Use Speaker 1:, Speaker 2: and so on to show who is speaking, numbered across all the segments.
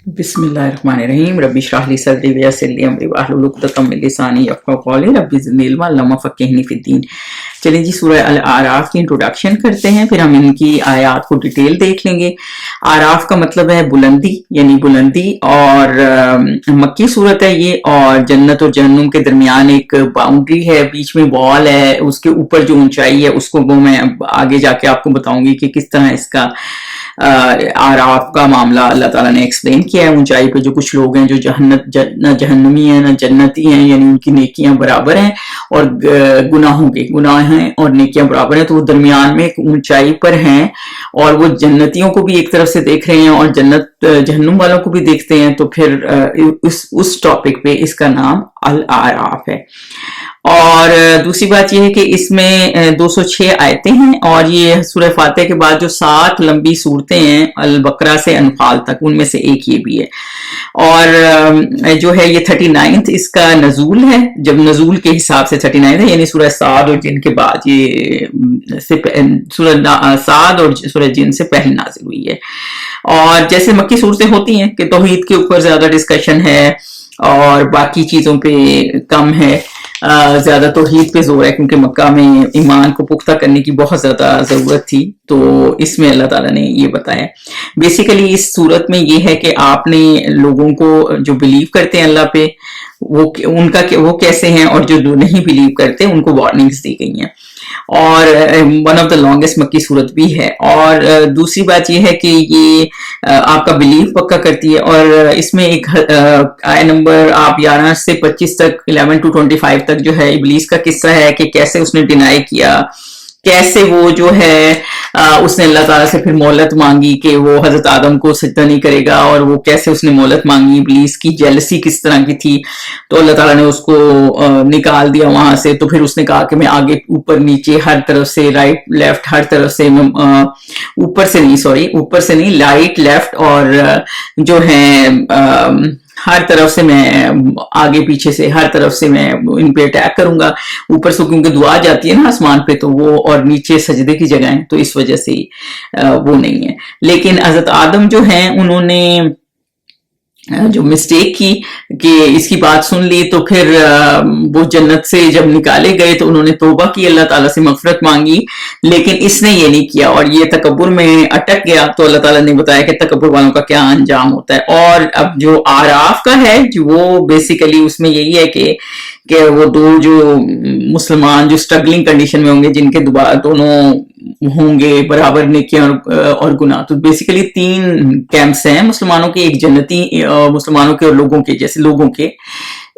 Speaker 1: बिस्मिल्लाहिर्रहमानिर्रहीम रब्बी इश्रह ली सदरी वयस्सिर ली अमरी वाहलुल उक़दतम मिन लिसानी यफ़क़हू क़ौली रब्बी ज़िदनी इल्मा अल्लाहुम्मा फ़क़्क़िहनी फ़िद्दीन। चलिए जी, सूरह अल आराफ की इंट्रोडक्शन करते हैं, फिर हम इनकी आयात को डिटेल देख लेंगे। आराफ का मतलब है बुलंदी, यानी बुलंदी, और मक्की सूरत है ये, और जन्नत और जहन्नुम के दरमियान एक बाउंड्री है, बीच में वॉल है, उसके ऊपर जो ऊंचाई है उसको वो मैं आगे जाके आपको बताऊंगी कि किस तरह इसका आराफ का मामला अल्लाह ताला ने एक्सप्लेन किया है। ऊंचाई पे जो कुछ लोग हैं जो न जहन्नमी हैं न जन्नती हैं, यानी उनकी नेकियां बराबर हैं और गुनाह हैं और नेकियां बराबर हैं, तो वो दरमियान में एक ऊंचाई पर हैं और वो जन्नतियों को भी एक तरफ से देख रहे हैं और जहन्नुम वालों को भी देखते हैं। तो फिर उस टॉपिक पे इसका नाम अल आराफ है। और दूसरी बात यह है कि इसमें 206 आयतें हैं और ये सूरह फातिहा के बाद जो 7 लंबी सूरतें हैं अल बकरा से अनफाल तक, उनमें से एक ये भी है। और जो है ये 39th इसका नजूल है, जब नजूल के हिसाब से 39 है, यानी सूरह साद और जिन के बाद ये सूरह साद और सूरह जिन से पहले नाजिल हुई है। और जैसे मक्की सूरतें होती हैं कि तौहीद के ऊपर ज्यादा डिस्कशन है और बाकी चीजों पे कम है, ज्यादा तौहीद पे जोर है क्योंकि मक्का में ईमान को पुख्ता करने की बहुत ज्यादा जरूरत थी। तो इसमें अल्लाह ताला ने ये बताया। बेसिकली इस सूरत में ये है कि आपने लोगों को जो बिलीव करते हैं अल्लाह पे वो कैसे हैं, और जो नहीं बिलीव करते उनको वार्निंग्स दी गई हैं। और वन ऑफ द लॉन्गेस्ट मक्की सूरत भी है। और दूसरी बात यह है कि ये आपका बिलीव पक्का करती है। और इसमें एक आय नंबर आप 11 से 25 तक, 11 to 25 तक जो है इब्लीस का किस्सा है कि कैसे उसने डिनाई किया, कैसे वो जो है उसने अल्लाह ताला से फिर मोहलत मांगी कि वो हजरत आदम को सजदा नहीं करेगा, और वो कैसे उसने मोहलत मांगी, इब्लीस की जेलसी किस तरह की थी। तो अल्लाह ताला ने उसको निकाल दिया वहां से। तो फिर उसने कहा कि मैं आगे ऊपर नीचे हर तरफ से, राइट लेफ्ट हर तरफ से, ऊपर से नहीं लाइट लेफ्ट और जो है हर तरफ से मैं, आगे पीछे से हर तरफ से मैं इन पे अटैक करूंगा। ऊपर से क्योंकि दुआ जाती है ना आसमान पे, तो वो, और नीचे सजदे की जगह है, तो इस वजह से वो नहीं है। लेकिन हजरत आदम जो हैं उन्होंने जो मिस्टेक की कि इसकी बात सुन ली, तो फिर वो जन्नत से जब निकाले गए तो उन्होंने तौबा की, अल्लाह ताला से मगफरत मांगी, लेकिन इसने ये नहीं किया और ये तकब्बुर में अटक गया। तो अल्लाह ताला ने बताया कि तकब्बुर वालों का क्या अंजाम होता है। और अब जो आराफ का है वो बेसिकली उसमें यही है कि वो दो जो मुसलमान जो स्ट्रगलिंग कंडीशन में होंगे, जिनके दोनों होंगे बराबर नेकियां और गुनाह। तो बेसिकली 3 कैंप्स हैं मुसलमानों के, एक जन्नती मुसलमानों के और लोगों के, जैसे लोगों के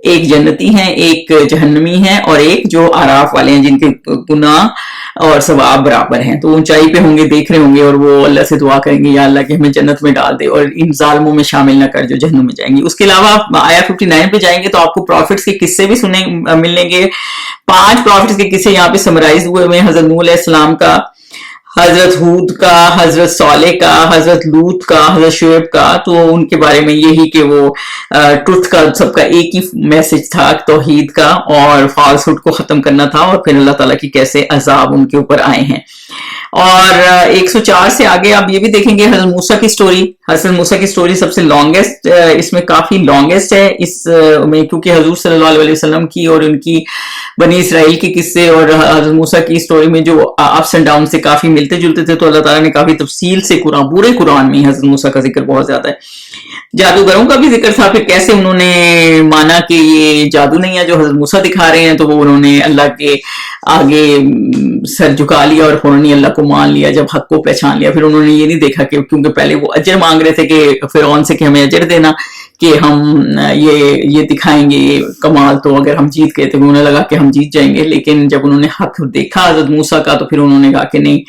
Speaker 1: एक जन्नती हैं, एक जहन्नमी हैं, और एक जो आराफ वाले हैं जिनके गुनाह और सवाब बराबर हैं। तो ऊंचाई पे होंगे, देख रहे होंगे, और वो अल्लाह से दुआ करेंगे या अल्लाह कि हमें जन्नत में डाल दे और इन जालिमों में शामिल ना कर जो जहन्नुम में जाएंगे। उसके अलावा आप आया 59 पे जाएंगे तो आपको प्रॉफिट्स के किस्से भी मिलेंगे। 5 प्रॉफिट्स के किस्से यहाँ पे समराइज हुए हुए हैं, हजरत नूह अलैहिस्सलाम का, हजरत हूद का, हजरत साले का, हजरत लूत का, हजरत शुएब का। तो उनके बारे में यही कि वो ट्रुथ का, सबका एक ही मैसेज था, तौहीद का, और फाल्सहुड को खत्म करना था, और फिर अल्लाह ताला की कैसे अजाब उनके ऊपर आए हैं। और 104 से आगे आप ये भी देखेंगे हजरत मूसा की स्टोरी। हजरत मूसा की स्टोरी सबसे लॉन्गेस्ट, इसमें काफी लॉन्गेस्ट है इसमें, क्योंकि हजूर सल्लल्लाहु अलैहि वसल्लम की और उनकी बनी इसराइल के किस्से और हजरत मूसा की स्टोरी में जो अप्स एंड डाउन से काफी मिलते जुलते थे। तो अल्लाह ताला ने काफी तफसील से पूरे कुरान में हजरत मूसा का जिक्र बहुत ज्यादा है। जादूगरों का भी जिक्र था, फिर कैसे उन्होंने माना कि ये जादू नहीं है जो हजरत मूसा दिखा रहे हैं, तो वो उन्होंने अल्लाह के आगे सर झुका लिया और फौरन अल्लाह को मान लिया जब हक को पहचान लिया। फिर उन्होंने ये नहीं देखा कि, क्योंकि पहले वो अजर मांग रहे थे कि फिरौन से कि हमें अजर देना कि हम ये दिखाएंगे ये कमाल, तो अगर हम जीत गए तो उन्हें लगा कि हम जीत जाएंगे। लेकिन जब उन्होंने हक देखा हजरत मूसा का, तो फिर उन्होंने कहा कि नहीं,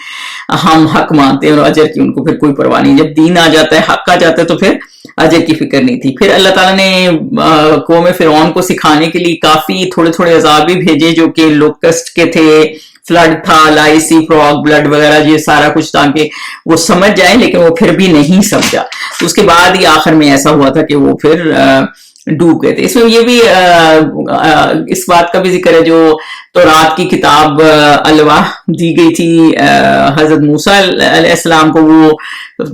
Speaker 1: हम हक मानते हैं और अजर की उनको फिर कोई परवाह नहीं। जब दीन आ जाता है, हक आ जाता है, तो फिर अजर की फिक्र नहीं थी। फिर अल्लाह ताला ने कौम फिरौन को सिखाने के लिए काफी थोड़े थोड़े अजाब भी भेजे, जो कि लोकस्ट के थे, फ्लड था, लाइसी, फ्रॉग, ब्लड वगैरह, ये सारा कुछ, ताकि वो समझ जाए, लेकिन वो फिर भी नहीं समझा। तो उसके बाद ही आखिर में ऐसा हुआ था कि वो फिर ڈوب گئے تھے. اس میں یہ بھی اس بات کا بھی ذکر ہے جو تورات کی کتاب الواح دی گئی تھی حضرت موسیٰ علیہ السلام کو, وہ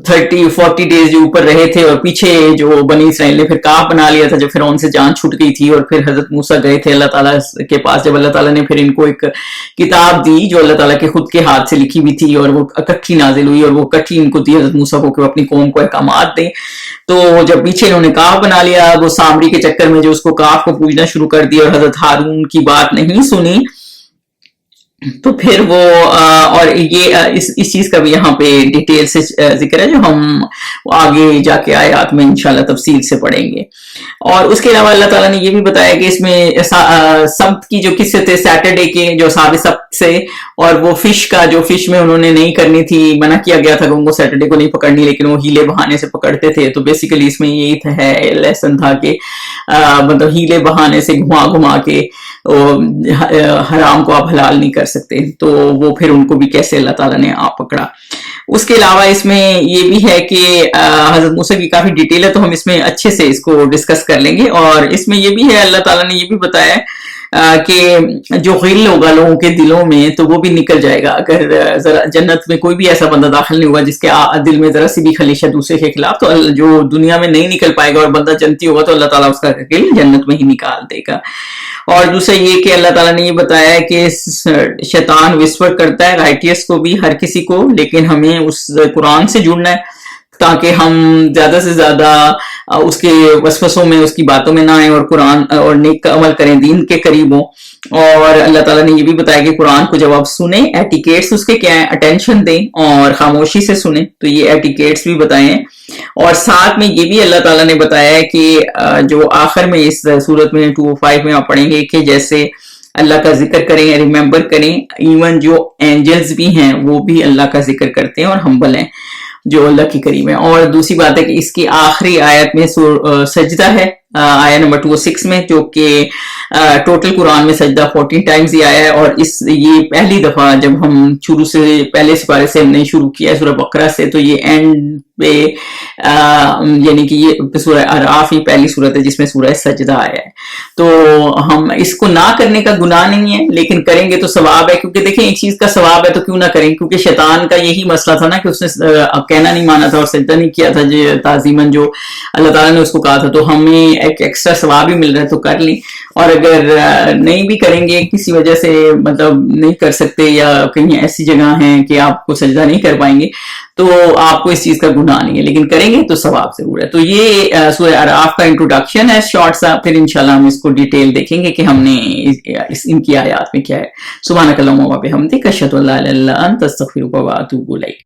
Speaker 1: 40 ڈیز جو اوپر رہے تھے اور پیچھے جو بنی اسرائیل نے پھر کاف بنا لیا تھا جب فرعون سے جان چھوٹ گئی تھی, اور پھر حضرت موسیٰ گئے تھے اللہ تعالیٰ کے پاس جب اللہ تعالیٰ نے پھر ان کو ایک کتاب دی جو اللہ تعالیٰ کے خود کے ہاتھ سے لکھی ہوئی تھی, اور وہ اکٹھی نازل ہوئی اور وہ اکٹھی ان کو دی حضرت موسیٰ کو کہ وہ اپنی قوم کو احکامات دیں. تو جب پیچھے انہوں نے کاف بنا لیا, وہ سامری کے چکر میں جو اس کو کاف کو پوجنا شروع کر دیا اور حضرت ہارون کی بات نہیں سنی, تو پھر وہ اور یہ اس چیز کا بھی یہاں پہ ڈیٹیل سے ذکر ہے جو ہم آگے جا کے آیات میں انشاءاللہ تفصیل سے پڑھیں گے. اور اس کے علاوہ اللہ تعالیٰ نے یہ بھی بتایا کہ اس میں سبت کی جو قصے تھے سیٹرڈے کے جو ثابت سبت سے, اور وہ فش کا جو فش میں انہوں نے نہیں کرنی تھی, منع کیا گیا تھا کہ ان کو سیٹرڈے کو نہیں پکڑنی, لیکن وہ ہیلے بہانے سے پکڑتے تھے. تو بیسیکلی اس میں یہی ہے لیسن تھا کہ مطلب ہیلے بہانے سے گھما کے حرام کو آپ حلال نہیں کر سکتے, تو وہ پھر ان کو بھی کیسے اللہ تعالیٰ نے آپ پکڑا. اس کے علاوہ اس میں یہ بھی ہے کہ حضرت موسیٰ کی کافی ڈیٹیل ہے, تو ہم اس میں اچھے سے اس کو ڈسکس کر لیں گے. اور اس میں یہ بھی ہے اللہ تعالیٰ نے یہ بھی بتایا کہ جو غل ہوگا لوگوں کے دلوں میں تو وہ بھی نکل جائے گا. اگر ذرا جنت میں کوئی بھی ایسا بندہ داخل نہیں ہوگا جس کے دل میں ذرا سی بھی خلیش ہے دوسرے کے خلاف, تو جو دنیا میں نہیں نکل پائے گا اور بندہ جنتی ہوگا تو اللہ تعالیٰ اس کا غل جنت میں ہی نکال دے گا. اور دوسرا یہ کہ اللہ تعالیٰ نے یہ بتایا کہ شیطان وسور کرتا ہے رائٹیس کو بھی, ہر کسی کو, لیکن ہمیں اس قرآن سے جڑنا ہے تاکہ ہم زیادہ سے زیادہ اس کے وسوسوں میں اس کی باتوں میں نہ آئیں اور قرآن اور نیک عمل کریں, دین کے قریب ہوں. اور اللہ تعالیٰ نے یہ بھی بتایا کہ قرآن کو جب آپ سنیں ایٹیکیٹس اس کے کیا ہیں, اٹینشن دیں اور خاموشی سے سنیں, تو یہ ایٹیکیٹس بھی بتائیں. اور ساتھ میں یہ بھی اللہ تعالیٰ نے بتایا ہے کہ جو آخر میں اس صورت میں 205 میں آپ پڑھیں گے کہ جیسے اللہ کا ذکر کریں, ریممبر کریں, ایون جو اینجلز بھی ہیں وہ بھی اللہ کا ذکر کرتے ہیں اور ہمبل ہیں جو اللہ کی قریب ہیں. اور دوسری بات ہے کہ اس کی آخری آیت میں سجدہ ہے, آیت نمبر 206 میں, جو کہ ٹوٹل قرآن میں سجدہ 14 ٹائمز ہی آیا ہے. اور یہ پہلی دفعہ جب ہم شروع سے پہلے سپارے سے ہم نے شروع کیا ہے سورہ بقرہ سے, تو یہ اینڈ پہ یعنی کہ یہ سورہ اعراف ہی پہلی سورت ہے جس میں سورہ سجدہ آیا ہے. تو ہم اس کو نہ کرنے کا گناہ نہیں ہے, لیکن کریں گے تو ثواب ہے, کیونکہ دیکھیں ایک چیز کا ثواب ہے تو کیوں نہ کریں, کیونکہ شیطان کا یہی مسئلہ تھا نا کہ اس نے کہنا نہیں مانا تھا اور سجدہ نہیں کیا تھا تعظیماً جو اللہ تعالیٰ نے اس کو کہا تھا. تو ہمیں ایک ایکسٹرا ثواب بھی مل رہا ہے تو کر لیں, اور اگر نہیں بھی کریں گے کسی وجہ سے مطلب نہیں کر سکتے یا کہیں ایسی جگہ ہیں کہ آپ کو سجدہ نہیں کر پائیں گے تو آپ کو اس چیز کا گناہ نہیں ہے, لیکن کریں گے تو ثواب ضرور ہے. تو یہ سورہ اعراف کا انٹروڈکشن ہے شارٹ سا, پھر انشاءاللہ ہم اس کو ڈیٹیل دیکھیں گے کہ ہم نے ان کی آیات میں کیا ہے. سبحانک اللہم و بحمدک اشہد ان لا الہ الا انت استغفرک و اتوب الیک.